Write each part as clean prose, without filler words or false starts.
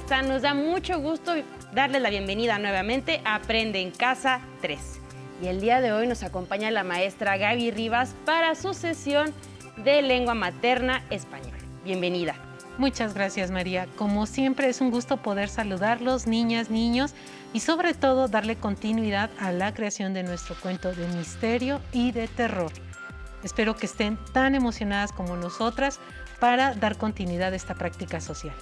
están? Nos da mucho gusto darles la bienvenida nuevamente a Aprende en Casa 3. Y el día de hoy nos acompaña la maestra Gaby Rivas para su sesión de lengua materna español. Bienvenida. Muchas gracias, María. Como siempre, es un gusto poder saludarlos, niñas, niños, y sobre todo darle continuidad a la creación de nuestro cuento de misterio y de terror. Espero que estén tan emocionadas como nosotras para dar continuidad a esta práctica social.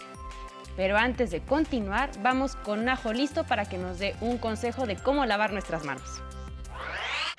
Pero antes de continuar, vamos con Najo listo para que nos dé un consejo de cómo lavar nuestras manos.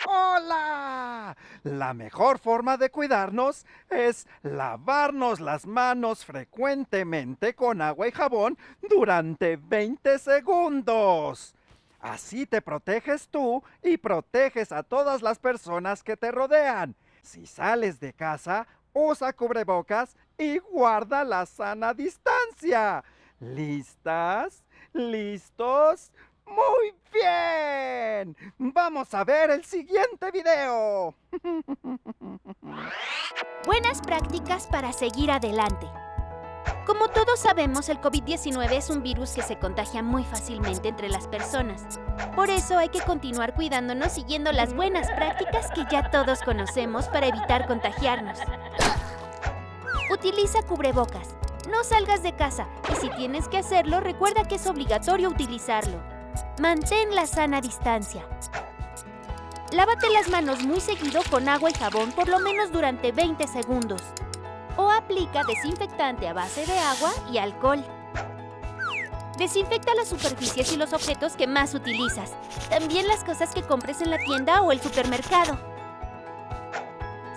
¡Hola! La mejor forma de cuidarnos es lavarnos las manos frecuentemente con agua y jabón durante 20 segundos. Así te proteges tú y proteges a todas las personas que te rodean. Si sales de casa, usa cubrebocas y guarda la sana distancia. ¿Listas? ¿Listos? ¡Muy bien! ¡Vamos a ver el siguiente video! Buenas prácticas para seguir adelante. Como todos sabemos, el COVID-19 es un virus que se contagia muy fácilmente entre las personas. Por eso hay que continuar cuidándonos siguiendo las buenas prácticas que ya todos conocemos para evitar contagiarnos. Utiliza cubrebocas. No salgas de casa y si tienes que hacerlo, recuerda que es obligatorio utilizarlo. Mantén la sana distancia. Lávate las manos muy seguido con agua y jabón por lo menos durante 20 segundos. O aplica desinfectante a base de agua y alcohol. Desinfecta las superficies y los objetos que más utilizas. También las cosas que compres en la tienda o el supermercado.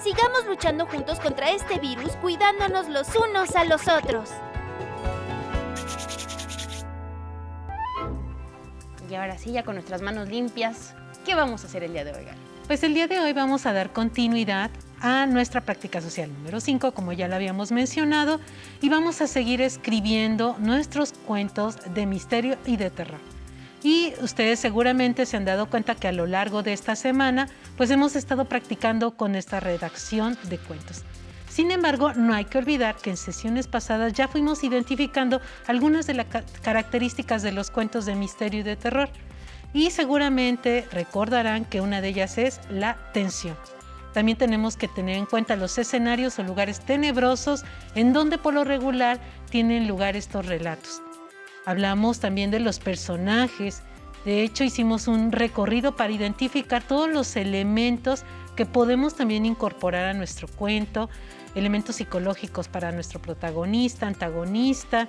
Sigamos luchando juntos contra este virus, cuidándonos los unos a los otros. Y ahora sí, ya con nuestras manos limpias, ¿qué vamos a hacer el día de hoy, Gaby? Pues el día de hoy vamos a dar continuidad a nuestra práctica social número 5, como ya lo habíamos mencionado, y vamos a seguir escribiendo nuestros cuentos de misterio y de terror. Y ustedes seguramente se han dado cuenta que a lo largo de esta semana, pues hemos estado practicando con esta redacción de cuentos. Sin embargo, no hay que olvidar que en sesiones pasadas ya fuimos identificando algunas de las características de los cuentos de misterio y de terror. Y seguramente recordarán que una de ellas es la tensión. También tenemos que tener en cuenta los escenarios o lugares tenebrosos en donde por lo regular tienen lugar estos relatos. Hablamos también de los personajes. De hecho, hicimos un recorrido para identificar todos los elementos que podemos también incorporar a nuestro cuento, elementos psicológicos para nuestro protagonista, antagonista.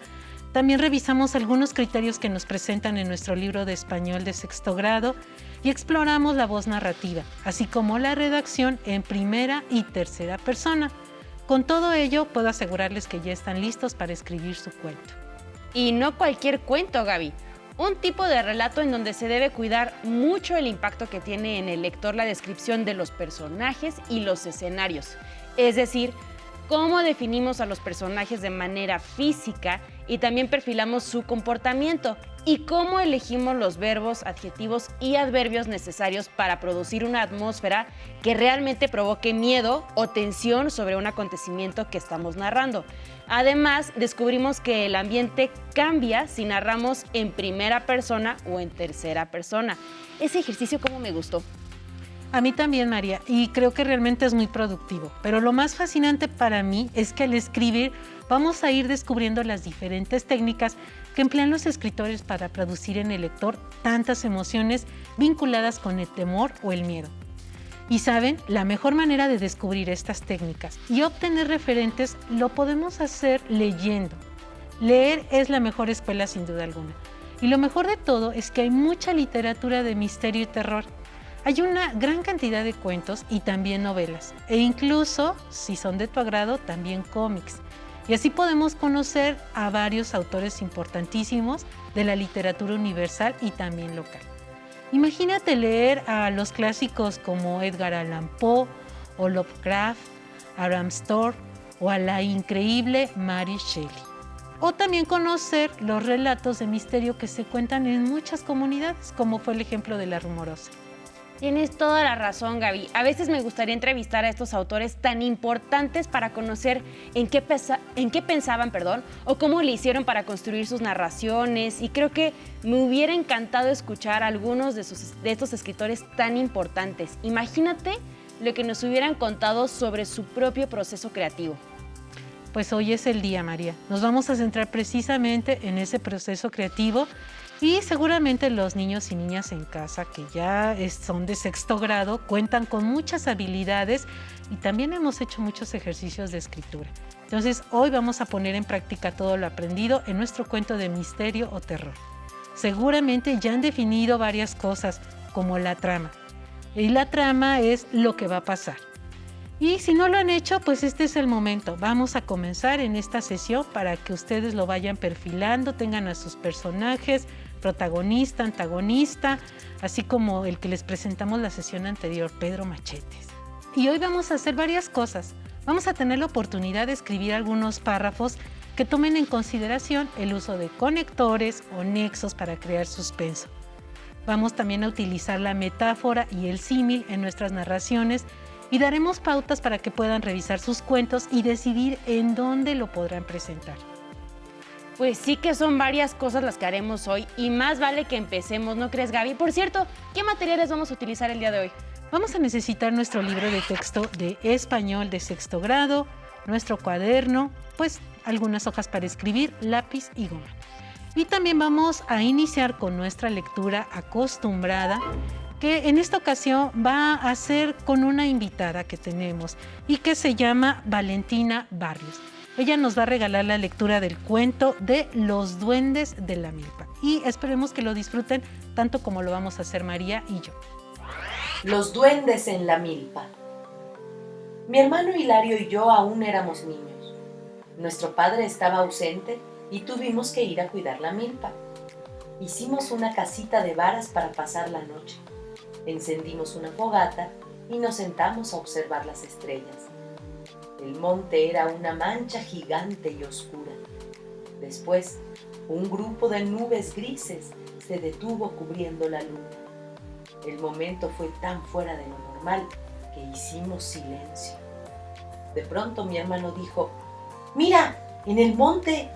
También revisamos algunos criterios que nos presentan en nuestro libro de español de 6º grado y exploramos la voz narrativa, así como la redacción en primera y tercera persona. Con todo ello, puedo asegurarles que ya están listos para escribir su cuento. Y no cualquier cuento, Gaby. Un tipo de relato en donde se debe cuidar mucho el impacto que tiene en el lector la descripción de los personajes y los escenarios. Es decir, cómo definimos a los personajes de manera física y también perfilamos su comportamiento y cómo elegimos los verbos, adjetivos y adverbios necesarios para producir una atmósfera que realmente provoque miedo o tensión sobre un acontecimiento que estamos narrando. Además, descubrimos que el ambiente cambia si narramos en primera persona o en tercera persona. Ese ejercicio cómo me gustó. A mí también, María, y creo que realmente es muy productivo. Pero lo más fascinante para mí es que al escribir vamos a ir descubriendo las diferentes técnicas que emplean los escritores para producir en el lector tantas emociones vinculadas con el temor o el miedo. Y saben, la mejor manera de descubrir estas técnicas y obtener referentes lo podemos hacer leyendo. Leer es la mejor escuela sin duda alguna. Y lo mejor de todo es que hay mucha literatura de misterio y terror. Hay una gran cantidad de cuentos y también novelas, e incluso, si son de tu agrado, también cómics. Y así podemos conocer a varios autores importantísimos de la literatura universal y también local. Imagínate leer a los clásicos como Edgar Allan Poe o Lovecraft, a Bram Stoker o a la increíble Mary Shelley. O también conocer los relatos de misterio que se cuentan en muchas comunidades, como fue el ejemplo de La Rumorosa. Tienes toda la razón, Gaby. A veces me gustaría entrevistar a estos autores tan importantes para conocer en qué pensaban, o cómo le hicieron para construir sus narraciones. Y creo que me hubiera encantado escuchar a algunos de estos escritores tan importantes. Imagínate lo que nos hubieran contado sobre su propio proceso creativo. Pues hoy es el día, María. Nos vamos a centrar precisamente en ese proceso creativo. Y seguramente los niños y niñas en casa que ya son de 6º grado cuentan con muchas habilidades y también hemos hecho muchos ejercicios de escritura. Entonces hoy vamos a poner en práctica todo lo aprendido en nuestro cuento de misterio o terror. Seguramente ya han definido varias cosas como la trama. Y la trama es lo que va a pasar. Y si no lo han hecho, pues este es el momento. Vamos a comenzar en esta sesión para que ustedes lo vayan perfilando, tengan a sus personajes, protagonista, antagonista, así como el que les presentamos la sesión anterior, Pedro Machetes. Y hoy vamos a hacer varias cosas. Vamos a tener la oportunidad de escribir algunos párrafos que tomen en consideración el uso de conectores o nexos para crear suspenso. Vamos también a utilizar la metáfora y el símil en nuestras narraciones y daremos pautas para que puedan revisar sus cuentos y decidir en dónde lo podrán presentar. Pues sí que son varias cosas las que haremos hoy y más vale que empecemos, ¿no crees, Gaby? Por cierto, ¿qué materiales vamos a utilizar el día de hoy? Vamos a necesitar nuestro libro de texto de español de 6º grado, nuestro cuaderno, pues algunas hojas para escribir, lápiz y goma. Y también vamos a iniciar con nuestra lectura acostumbrada, que en esta ocasión va a ser con una invitada que tenemos y que se llama Valentina Barrios. Ella nos va a regalar la lectura del cuento de Los duendes de la milpa. Y esperemos que lo disfruten tanto como lo vamos a hacer María y yo. Los duendes en la milpa. Mi hermano Hilario y yo aún éramos niños. Nuestro padre estaba ausente y tuvimos que ir a cuidar la milpa. Hicimos una casita de varas para pasar la noche. Encendimos una fogata y nos sentamos a observar las estrellas. El monte era una mancha gigante y oscura. Después, un grupo de nubes grises se detuvo cubriendo la luna. El momento fue tan fuera de lo normal que hicimos silencio. De pronto mi hermano dijo: ¡Mira, en el monte!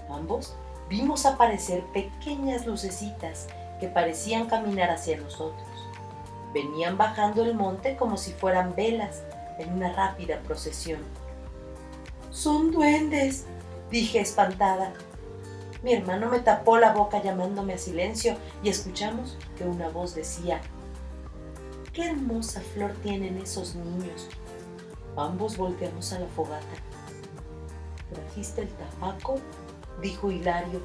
Ambos vimos aparecer pequeñas lucecitas que parecían caminar hacia nosotros. Venían bajando el monte como si fueran velas en una rápida procesión. ¡Son duendes!, dije espantada. Mi hermano me tapó la boca llamándome a silencio y escuchamos que una voz decía: ¡Qué hermosa flor tienen esos niños! Ambos volteamos a la fogata. ¿Trajiste el tabaco?, dijo Hilario.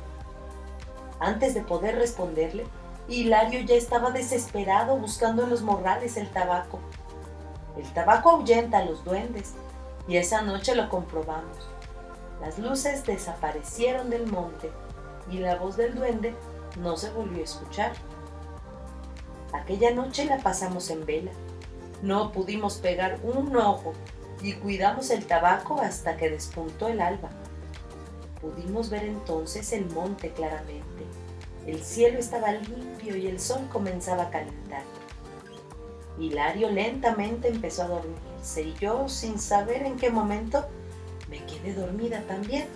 Antes de poder responderle, Hilario ya estaba desesperado buscando en los morrales el tabaco. El tabaco ahuyenta a los duendes y esa noche lo comprobamos. Las luces desaparecieron del monte y la voz del duende no se volvió a escuchar. Aquella noche la pasamos en vela. No pudimos pegar un ojo y cuidamos el tabaco hasta que despuntó el alba. Pudimos ver entonces el monte claramente. El cielo estaba limpio y el sol comenzaba a calentar. Hilario lentamente empezó a dormirse y yo, sin saber en qué momento, me quedé dormida también.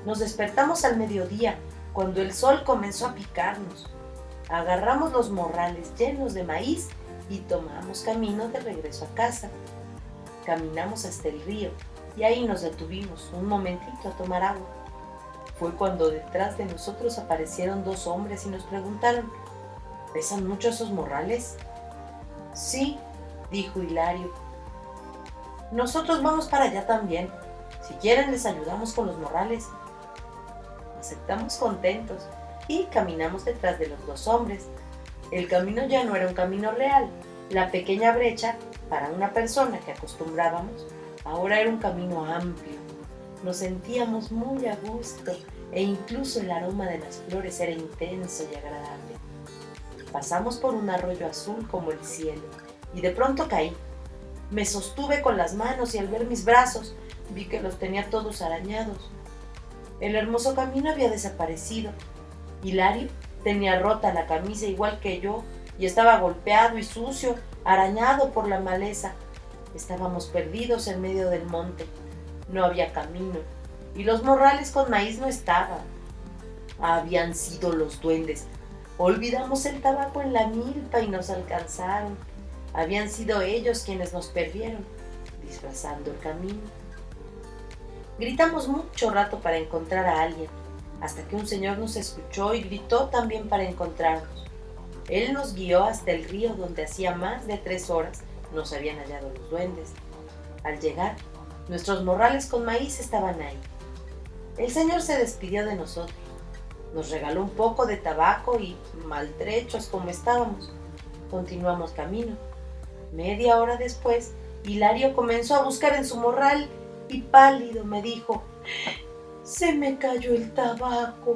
Nos despertamos al mediodía, cuando el sol comenzó a picarnos. Agarramos los morrales llenos de maíz y tomamos camino de regreso a casa. Caminamos hasta el río y ahí nos detuvimos un momentito a tomar agua. Fue cuando detrás de nosotros aparecieron dos hombres y nos preguntaron: ¿pesan mucho esos morrales? Sí, dijo Hilario. Nosotros vamos para allá también. Si quieren les ayudamos con los morrales. Aceptamos contentos y caminamos detrás de los dos hombres. El camino ya no era un camino real. La pequeña brecha para una persona que acostumbrábamos ahora era un camino amplio. Nos sentíamos muy a gusto e incluso el aroma de las flores era intenso y agradable. Pasamos por un arroyo azul como el cielo y de pronto caí. Me sostuve con las manos y al ver mis brazos vi que los tenía todos arañados. El hermoso camino había desaparecido. Hilario tenía rota la camisa igual que yo y estaba golpeado y sucio, arañado por la maleza. Estábamos perdidos en medio del monte. No había camino y los morrales con maíz no estaban. Habían sido los duendes. Olvidamos el tabaco en la milpa y nos alcanzaron. Habían sido ellos quienes nos perdieron, disfrazando el camino. Gritamos mucho rato para encontrar a alguien, hasta que un señor nos escuchó y gritó también para encontrarnos. Él nos guió hasta el río donde hacía más de 3 horas nos habían hallado los duendes. Al llegar, nuestros morrales con maíz estaban ahí. El señor se despidió de nosotros. Nos regaló un poco de tabaco y, maltrechos como estábamos, continuamos camino. Media hora después, Hilario comenzó a buscar en su morral y pálido me dijo: «Se me cayó el tabaco».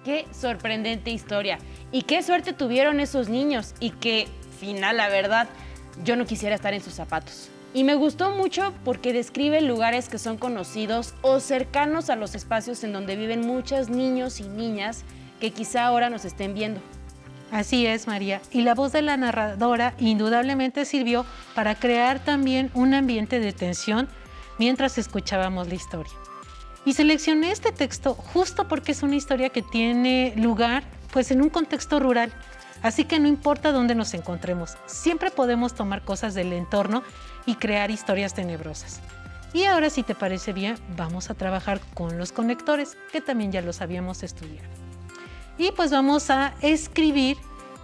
Qué sorprendente historia. Y qué suerte tuvieron esos niños. Y qué final, la verdad, yo no quisiera estar en sus zapatos. Y me gustó mucho porque describe lugares que son conocidos o cercanos a los espacios en donde viven muchos niños y niñas que quizá ahora nos estén viendo. Así es, María. Y la voz de la narradora indudablemente sirvió para crear también un ambiente de tensión mientras escuchábamos la historia. Y seleccioné este texto justo porque es una historia que tiene lugar pues en un contexto rural. Así que no importa dónde nos encontremos, siempre podemos tomar cosas del entorno y crear historias tenebrosas. Y ahora, si te parece bien, vamos a trabajar con los conectores, que también ya los habíamos estudiado. Y pues vamos a escribir,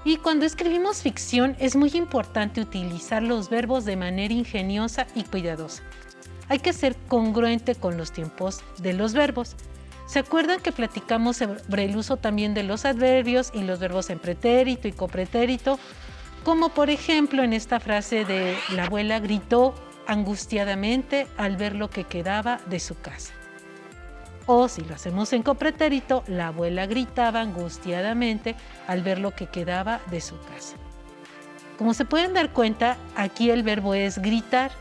y cuando escribimos ficción es muy importante utilizar los verbos de manera ingeniosa y cuidadosa. Hay que ser congruente con los tiempos de los verbos. ¿Se acuerdan que platicamos sobre el uso también de los adverbios y los verbos en pretérito y copretérito? Como por ejemplo en esta frase de la abuela gritó angustiadamente al ver lo que quedaba de su casa. O si lo hacemos en copretérito, la abuela gritaba angustiadamente al ver lo que quedaba de su casa. Como se pueden dar cuenta, aquí el verbo es gritar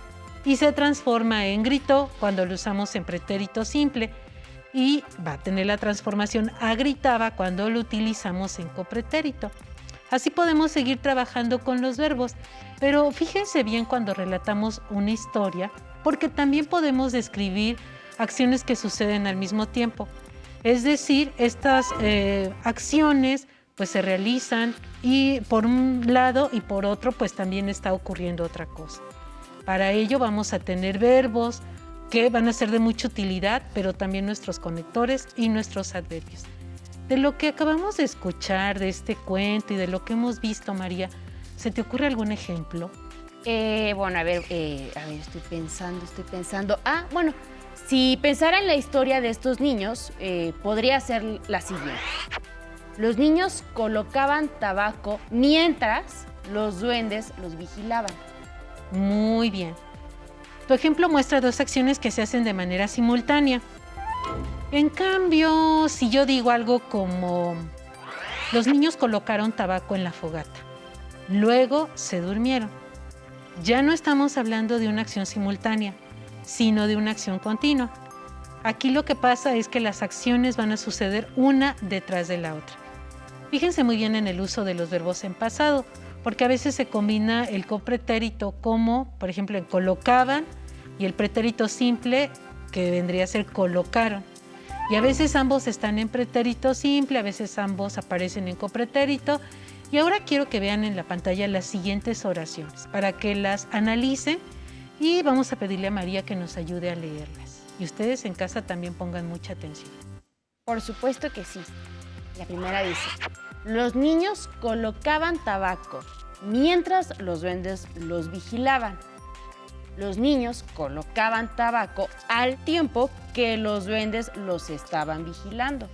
y se transforma en gritó cuando lo usamos en pretérito simple, y va a tener la transformación a gritaba cuando lo utilizamos en copretérito. Así podemos seguir trabajando con los verbos, pero fíjense bien cuando relatamos una historia, porque también podemos describir acciones que suceden al mismo tiempo. Es decir, estas acciones pues se realizan y por un lado y por otro pues también está ocurriendo otra cosa. Para ello vamos a tener verbos que van a ser de mucha utilidad, pero también nuestros conectores y nuestros adverbios. De lo que acabamos de escuchar, de este cuento y de lo que hemos visto, María, ¿se te ocurre algún ejemplo? Bueno, a ver, estoy pensando. Bueno, si pensara en la historia de estos niños, podría ser la siguiente. Los niños colocaban tabaco mientras los duendes los vigilaban. Muy bien. Tu ejemplo muestra 2 acciones que se hacen de manera simultánea. En cambio, si yo digo algo como los niños colocaron tabaco en la fogata, luego se durmieron, ya no estamos hablando de una acción simultánea, sino de una acción continua. Aquí lo que pasa es que las acciones van a suceder una detrás de la otra. Fíjense muy bien en el uso de los verbos en pasado, porque a veces se combina el copretérito como, por ejemplo, en colocaban, y el pretérito simple, que vendría a ser colocaron. Y a veces ambos están en pretérito simple, a veces ambos aparecen en copretérito. Y ahora quiero que vean en la pantalla las siguientes oraciones, para que las analicen, y vamos a pedirle a María que nos ayude a leerlas. Y ustedes en casa también pongan mucha atención. Por supuesto que sí. La primera dice: los niños colocaban tabaco mientras los duendes los vigilaban. Los niños colocaban tabaco al tiempo que los duendes los estaban vigilando.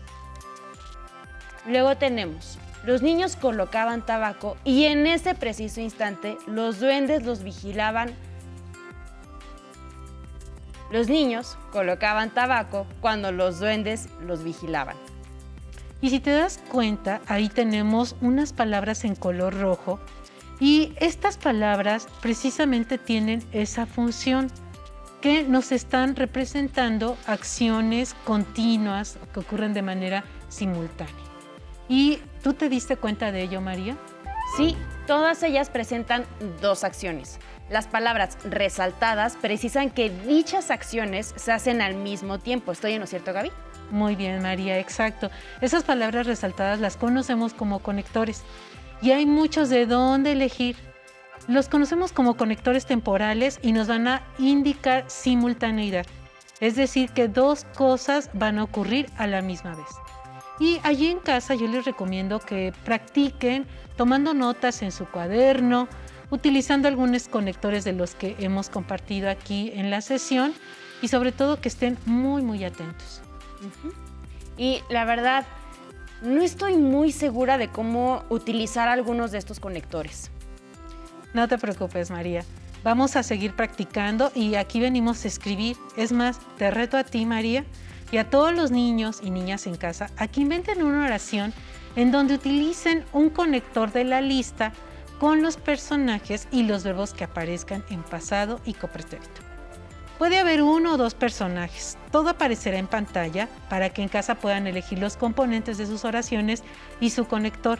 Luego tenemos: los niños colocaban tabaco y en ese preciso instante los duendes los vigilaban. Los niños colocaban tabaco cuando los duendes los vigilaban. Y si te das cuenta, ahí tenemos unas palabras en color rojo, y estas palabras precisamente tienen esa función, que nos están representando acciones continuas que ocurren de manera simultánea. ¿Y tú te diste cuenta de ello, María? Sí, todas ellas presentan dos acciones. Las palabras resaltadas precisan que dichas acciones se hacen al mismo tiempo. ¿Estoy en lo cierto, Gaby? Muy bien, María, exacto. Esas palabras resaltadas las conocemos como conectores y hay muchos de dónde elegir. Los conocemos como conectores temporales y nos van a indicar simultaneidad, es decir, que dos cosas van a ocurrir a la misma vez. Y allí en casa yo les recomiendo que practiquen tomando notas en su cuaderno, utilizando algunos conectores de los que hemos compartido aquí en la sesión y sobre todo que estén muy atentos. Y la verdad, no estoy muy segura de cómo utilizar algunos de estos conectores. No te preocupes, María. Vamos a seguir practicando y aquí venimos a escribir. Es más, te reto a ti, María, y a todos los niños y niñas en casa a que inventen una oración en donde utilicen un conector de la lista con los personajes y los verbos que aparezcan en pasado y copretérito. Puede haber uno o dos personajes. Todo aparecerá en pantalla para que en casa puedan elegir los componentes de sus oraciones y su conector.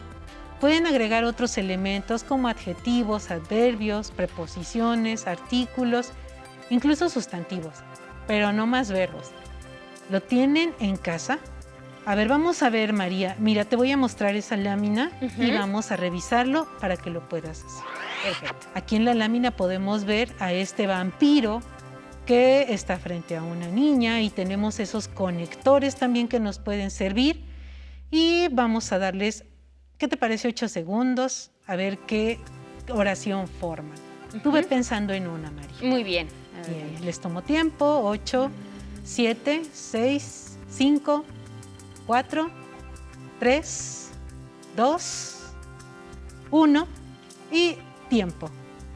Pueden agregar otros elementos como adjetivos, adverbios, preposiciones, artículos, incluso sustantivos, pero no más verbos. ¿Lo tienen en casa? A ver, vamos a ver, María. Mira, te voy a mostrar esa lámina y vamos a revisarlo para que lo puedas hacer. Perfecto. Aquí en la lámina podemos ver a este vampiro que está frente a una niña y tenemos esos conectores también que nos pueden servir. Y vamos a darles, ¿qué te parece? 8 segundos, a ver qué oración forman. Tú ve pensando en una, María. Muy bien. Bien, les tomo tiempo. 8, 7, 6, 5, 4, 3, 2, 1 y tiempo.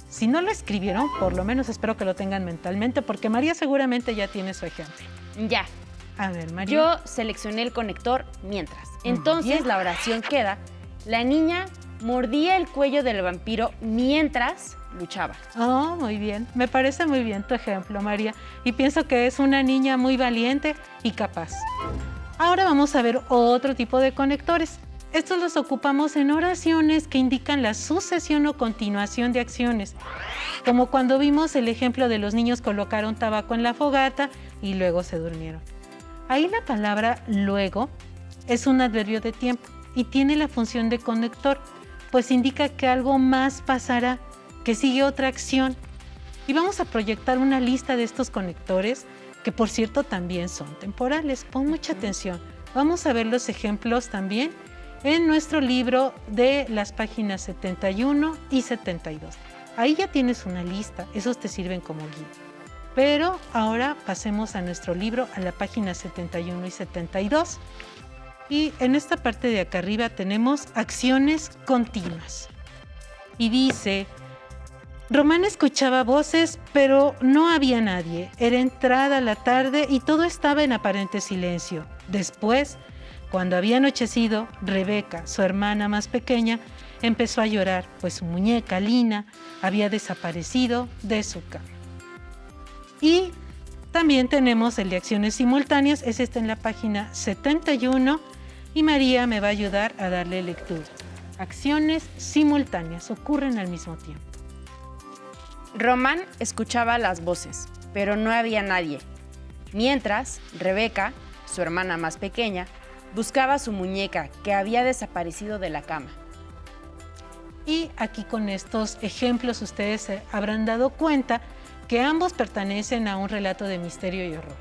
Si no lo escribieron, por lo menos espero que lo tengan mentalmente, porque María seguramente ya tiene su ejemplo. Ya. A ver, María. Yo seleccioné el conector mientras. Entonces bien. la oración queda: la niña mordía el cuello del vampiro mientras luchaba. Oh, muy bien. Me parece muy bien tu ejemplo, María. Y pienso que es una niña muy valiente y capaz. Ahora vamos a ver otro tipo de conectores. Estos los ocupamos en oraciones que indican la sucesión o continuación de acciones, como cuando vimos el ejemplo de los niños colocaron tabaco en la fogata y luego se durmieron. Ahí la palabra luego es un adverbio de tiempo y tiene la función de conector, pues indica que algo más pasará, que sigue otra acción. Y vamos a proyectar una lista de estos conectores, que por cierto también son temporales. Pon mucha atención. Vamos a ver los ejemplos también en nuestro libro de las páginas 71 y 72. Ahí ya tienes una lista, esos te sirven como guía. Pero ahora pasemos a nuestro libro, a la página 71 y 72. Y en esta parte de acá arriba tenemos acciones continuas. Y dice: Román escuchaba voces, pero no había nadie. Era entrada la tarde y todo estaba en aparente silencio. Después, cuando había anochecido, Rebeca, su hermana más pequeña, empezó a llorar, pues su muñeca Lina había desaparecido de su cama. Y también tenemos el de acciones simultáneas, ese está en la página 71 y María me va a ayudar a darle lectura. Acciones simultáneas, ocurren al mismo tiempo. Román escuchaba las voces, pero no había nadie. Mientras, Rebeca, su hermana más pequeña, buscaba a su muñeca que había desaparecido de la cama. Y aquí con estos ejemplos ustedes se habrán dado cuenta que ambos pertenecen a un relato de misterio y horror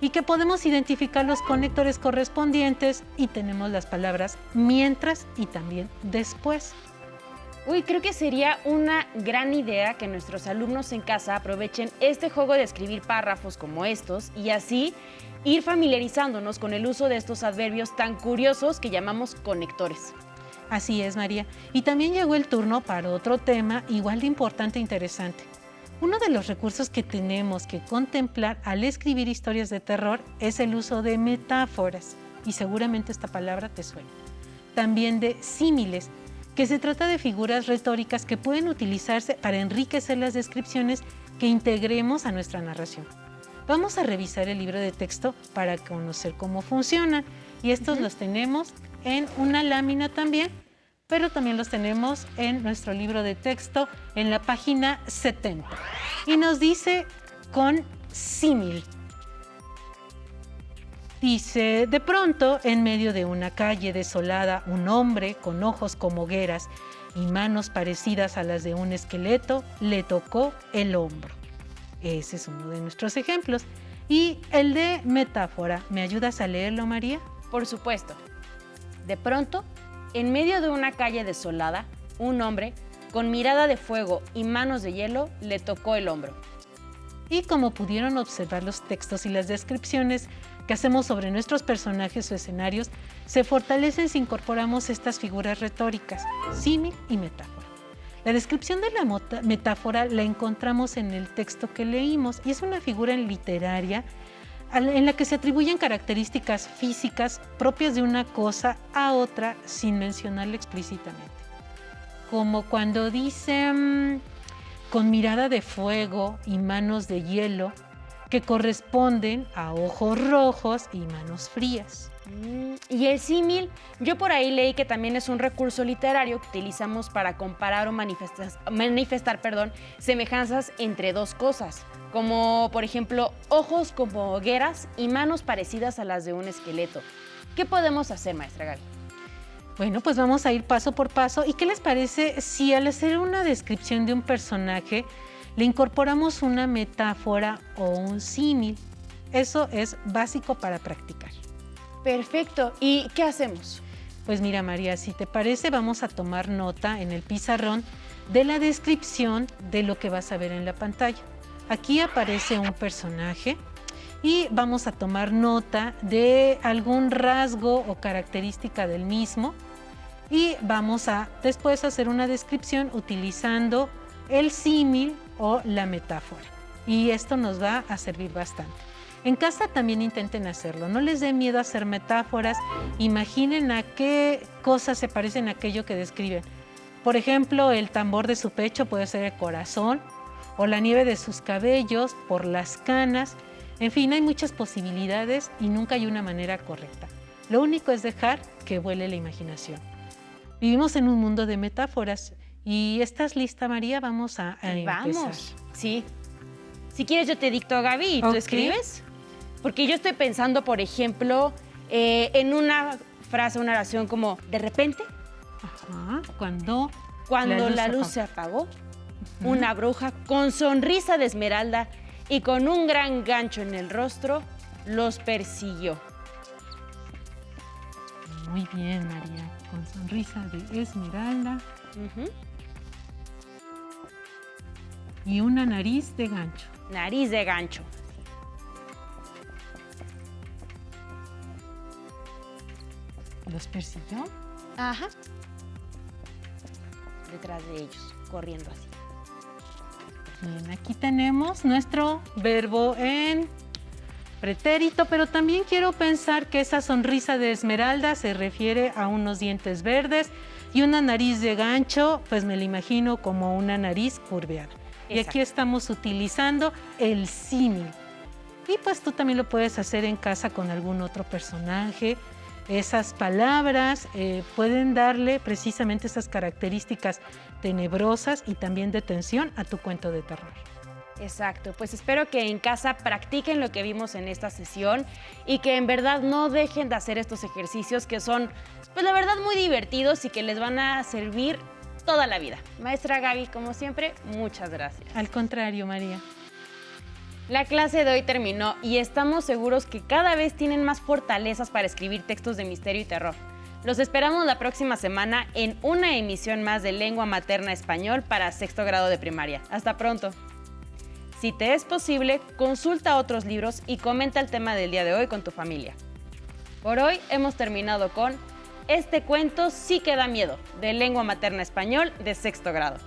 y que podemos identificar los conectores correspondientes y tenemos las palabras mientras y también después. Uy, creo que sería una gran idea que nuestros alumnos en casa aprovechen este juego de escribir párrafos como estos y así ir familiarizándonos con el uso de estos adverbios tan curiosos que llamamos conectores. Así es, María. Y también llegó el turno para otro tema igual de importante e interesante. Uno de los recursos que tenemos que contemplar al escribir historias de terror es el uso de metáforas, y seguramente esta palabra te suena. También de símiles, que se trata de figuras retóricas que pueden utilizarse para enriquecer las descripciones que integremos a nuestra narración. Vamos a revisar el libro de texto para conocer cómo funcionan, y estos los tenemos en una lámina también, pero también los tenemos en nuestro libro de texto en la página 70. Y nos dice con símil. Dice, de pronto, en medio de una calle desolada, un hombre con ojos como hogueras y manos parecidas a las de un esqueleto le tocó el hombro. Ese es uno de nuestros ejemplos. Y el de metáfora, ¿me ayudas a leerlo, María? Por supuesto. De pronto, en medio de una calle desolada, un hombre, con mirada de fuego y manos de hielo, le tocó el hombro. Y como pudieron observar los textos y las descripciones que hacemos sobre nuestros personajes o escenarios, se fortalecen si incorporamos estas figuras retóricas, símil y metáfora. La descripción de la metáfora la encontramos en el texto que leímos y es una figura literaria en la que se atribuyen características físicas propias de una cosa a otra sin mencionarla explícitamente. Como cuando dice con mirada de fuego y manos de hielo, que corresponden a ojos rojos y manos frías. Y el símil, yo por ahí leí que también es un recurso literario que utilizamos para comparar o manifestar semejanzas entre dos cosas, como por ejemplo ojos como hogueras y manos parecidas a las de un esqueleto. ¿Qué podemos hacer, maestra Gaby? Bueno, pues vamos a ir paso por paso. ¿Y qué les parece si al hacer una descripción de un personaje le incorporamos una metáfora o un símil? Eso es básico para practicar. Perfecto. ¿Y qué hacemos? Pues mira, María, si te parece, vamos a tomar nota en el pizarrón de la descripción de lo que vas a ver en la pantalla. Aquí aparece un personaje y vamos a tomar nota de algún rasgo o característica del mismo y vamos a después hacer una descripción utilizando el símil o la metáfora. Y esto nos va a servir bastante. En casa también intenten hacerlo. No les dé miedo hacer metáforas. Imaginen a qué cosas se parecen a aquello que describen. Por ejemplo, el tambor de su pecho puede ser el corazón, o la nieve de sus cabellos por las canas. En fin, hay muchas posibilidades y nunca hay una manera correcta. Lo único es dejar que vuele la imaginación. Vivimos en un mundo de metáforas. ¿Y estás lista, María? Vamos a empezar. Vamos. Sí. Si quieres yo te dicto, Gaby, y tú escribes. Porque yo estoy pensando, por ejemplo, en una frase, una oración como de repente. Ajá. Cuando la luz se apagó, una bruja con sonrisa de esmeralda y con un gran gancho en el rostro los persiguió. Muy bien, María. Con sonrisa de esmeralda. Y una nariz de gancho. Nariz de gancho. ¿Los persiguió? Ajá. Detrás de ellos, corriendo así. Bien, aquí tenemos nuestro verbo en pretérito, pero también quiero pensar que esa sonrisa de esmeralda se refiere a unos dientes verdes y una nariz de gancho, pues me la imagino como una nariz curveada. Y aquí estamos utilizando el símil. Y pues tú también lo puedes hacer en casa con algún otro personaje. Esas palabras pueden darle precisamente esas características tenebrosas y también de tensión a tu cuento de terror. Exacto, pues espero que en casa practiquen lo que vimos en esta sesión y que en verdad no dejen de hacer estos ejercicios que son, pues la verdad, muy divertidos y que les van a servir toda la vida. Maestra Gaby, como siempre, muchas gracias. Al contrario, María. La clase de hoy terminó y estamos seguros que cada vez tienen más fortalezas para escribir textos de misterio y terror. Los esperamos la próxima semana en una emisión más de Lengua Materna Español para sexto grado de primaria. Hasta pronto. Si te es posible, consulta otros libros y comenta el tema del día de hoy con tu familia. Por hoy hemos terminado con Este cuento sí que da miedo, de Lengua Materna Español de sexto grado.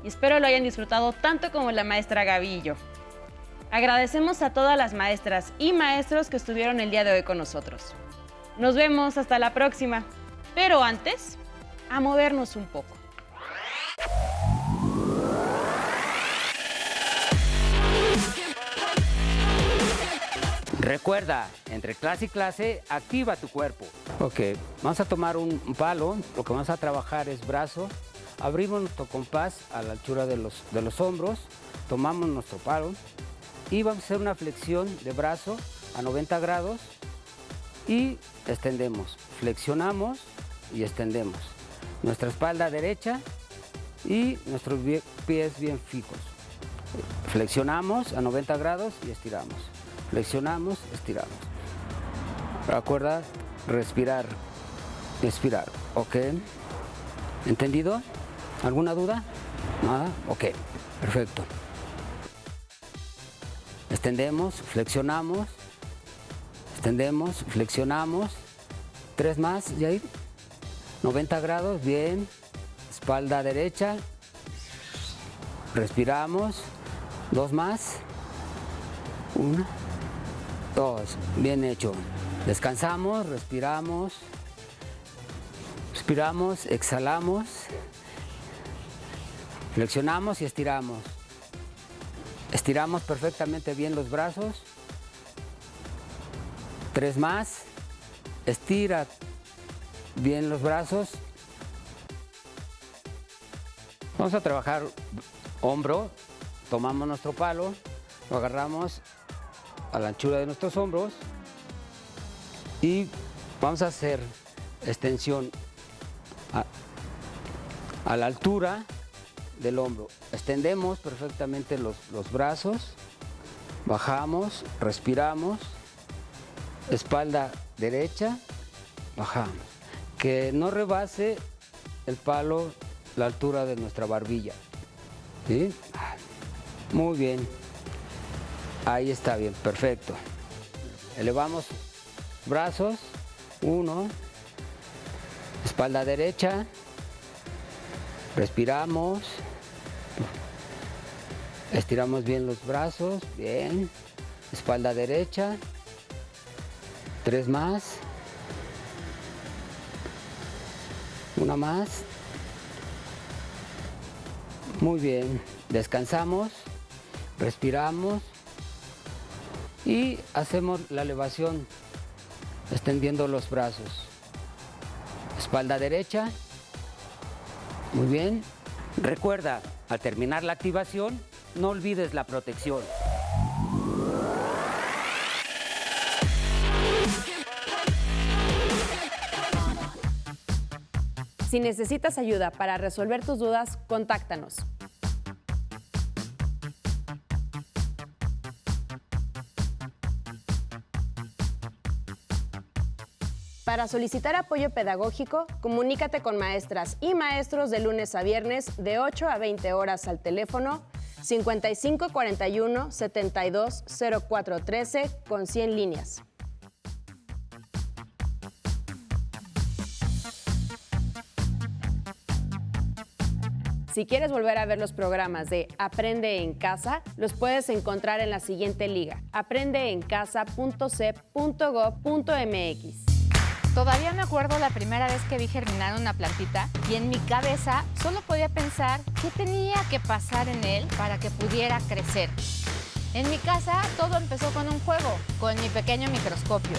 Y espero lo hayan disfrutado tanto como la maestra Gaby y yo. Agradecemos a todas las maestras y maestros que estuvieron el día de hoy con nosotros. Nos vemos hasta la próxima. Pero antes, a movernos un poco. Recuerda, entre clase y clase, activa tu cuerpo. Ok, vamos a tomar un palo, lo que vamos a trabajar es brazo, abrimos nuestro compás a la altura de los hombros, tomamos nuestro palo y vamos a hacer una flexión de brazo a 90 grados y extendemos, flexionamos y extendemos. Nuestra espalda derecha y nuestros pies bien fijos. Flexionamos a 90 grados y estiramos. Flexionamos, estiramos. Recuerda respirar, expirar. ¿Ok? ¿Entendido? ¿Alguna duda? ¿Nada? Ok, perfecto. Extendemos, flexionamos, extendemos, flexionamos. 3 más, Yair. 90 grados, bien. Espalda derecha. Respiramos. 2 más. 1, 2. Bien hecho. Descansamos, respiramos. Respiramos, exhalamos. Flexionamos y estiramos. Estiramos perfectamente bien los brazos. 3 más. Estira bien los brazos. Vamos a trabajar hombro. Tomamos nuestro palo, lo agarramos a la anchura de nuestros hombros y vamos a hacer extensión a la altura del hombro. Extendemos perfectamente los brazos, bajamos, respiramos, espalda derecha, bajamos. Que no rebase el palo la altura de nuestra barbilla. ¿Sí? Muy bien. Ahí está bien, perfecto. Elevamos brazos, 1, espalda derecha, respiramos, estiramos bien los brazos, bien, espalda derecha, 3 más, 1 más, muy bien, descansamos, respiramos y hacemos la elevación extendiendo los brazos. Espalda derecha, muy bien. Recuerda, al terminar la activación, no olvides la protección. Si necesitas ayuda para resolver tus dudas, contáctanos. Para solicitar apoyo pedagógico, comunícate con maestras y maestros de lunes a viernes de 8 a 20 horas al teléfono 5541 72 04 13 con 100 líneas. Si quieres volver a ver los programas de Aprende en Casa, los puedes encontrar en la siguiente liga: aprendeencasa.cep.gov.mx. Todavía me acuerdo la primera vez que vi germinar una plantita y en mi cabeza solo podía pensar qué tenía que pasar en él para que pudiera crecer. En mi casa todo empezó con un juego, con mi pequeño microscopio.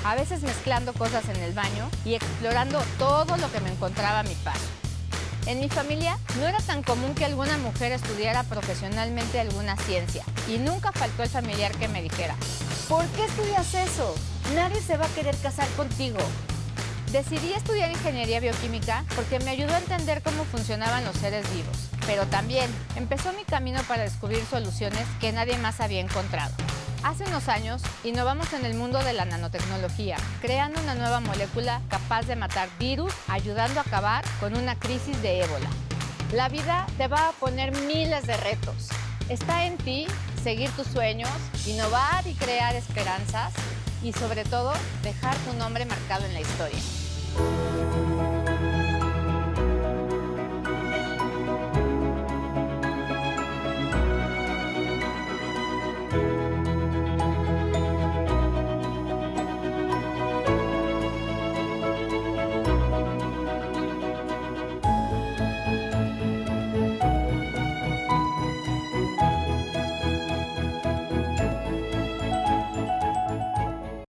A veces mezclando cosas en el baño y explorando todo lo que me encontraba a mi paso. En mi familia no era tan común que alguna mujer estudiara profesionalmente alguna ciencia y nunca faltó el familiar que me dijera: ¿por qué estudias eso? Nadie se va a querer casar contigo. Decidí estudiar ingeniería bioquímica porque me ayudó a entender cómo funcionaban los seres vivos, pero también empezó mi camino para descubrir soluciones que nadie más había encontrado. Hace unos años, innovamos en el mundo de la nanotecnología, creando una nueva molécula capaz de matar virus, ayudando a acabar con una crisis de ébola. La vida te va a poner miles de retos. Está en ti seguir tus sueños, innovar y crear esperanzas y, sobre todo, dejar tu nombre marcado en la historia.